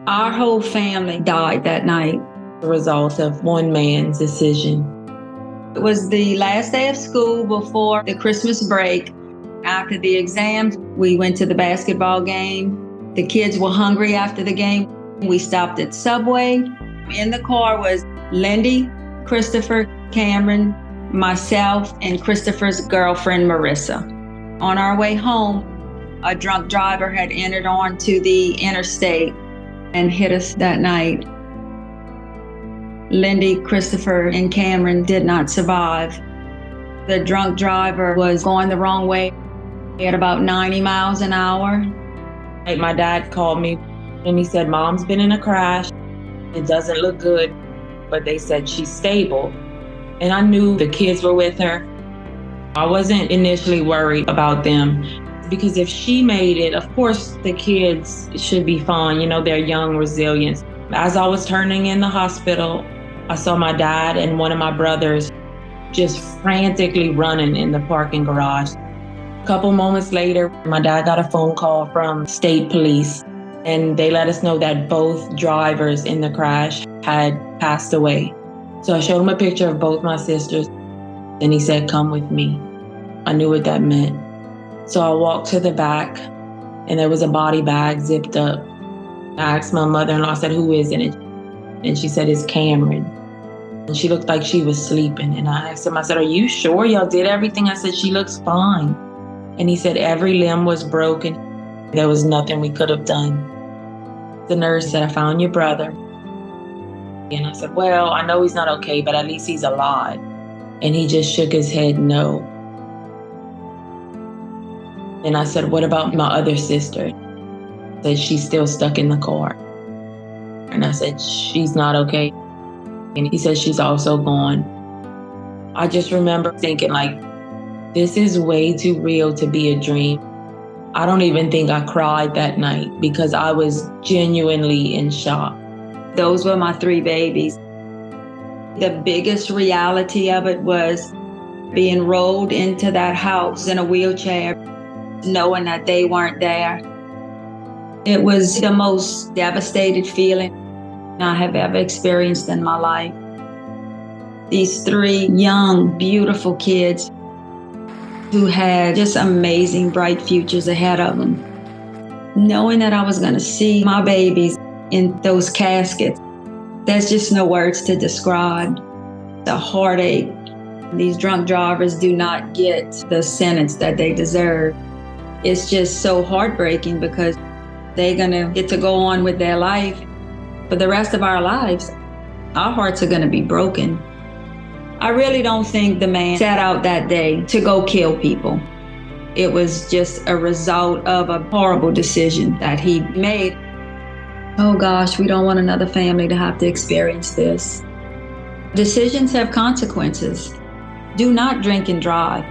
Our whole family died that night. The result of one man's decision. It was the last day of school before the Christmas break. After the exams, we went to the basketball game. The kids were hungry after the game. We stopped at Subway. In the car was Lindy, Christopher, Kamryn, myself, and Christopher's girlfriend, Marissa. On our way home, a drunk driver had entered onto the interstate and hit us that night. Lindy, Christopher, and Kamryn did not survive. The drunk driver was going the wrong way at about 90 miles an hour. My dad called me and he said, "Mom's been in a crash. It doesn't look good, but they said she's stable." And I knew the kids were with her. I wasn't initially worried about them because if she made it, of course the kids should be fine. They're young, resilient. As I was turning in the hospital, I saw my dad and one of my brothers just frantically running in the parking garage. A couple moments later, my dad got a phone call from state police, and they let us know that both drivers in the crash had passed away. So I showed him a picture of both my sisters, and he said, "Come with me." I knew what that meant. So I walked to the back, and there was a body bag zipped up. I asked my mother-in-law, I said, "Who is it?" And she said, "It's Kamryn." And she looked like she was sleeping. And I asked him, I said, "Are you sure y'all did everything?" I said, "She looks fine." And he said, "Every limb was broken. There was nothing we could have done." The nurse said, "I found your brother." And I said, "Well, I know he's not okay, but at least he's alive." And he just shook his head no. And I said, "What about my other sister?" He said, "She's still stuck in the car." And I said, "She's not okay." And he said, "She's also gone." I just remember thinking, this is way too real to be a dream. I don't even think I cried that night because I was genuinely in shock. Those were my 3 babies. The biggest reality of it was being rolled into that house in a wheelchair, knowing that they weren't there. It was the most devastated feeling I have ever experienced in my life. These 3 young, beautiful kids who had just amazing, bright futures ahead of them. Knowing that I was going to see my babies in those caskets, there's just no words to describe the heartache. These drunk drivers do not get the sentence that they deserve. It's just so heartbreaking because they're going to get to go on with their life. For the rest of our lives, our hearts are going to be broken. I really don't think the man set out that day to go kill people. It was just a result of a horrible decision that he made. Oh gosh, we don't want another family to have to experience this. Decisions have consequences. Do not drink and drive.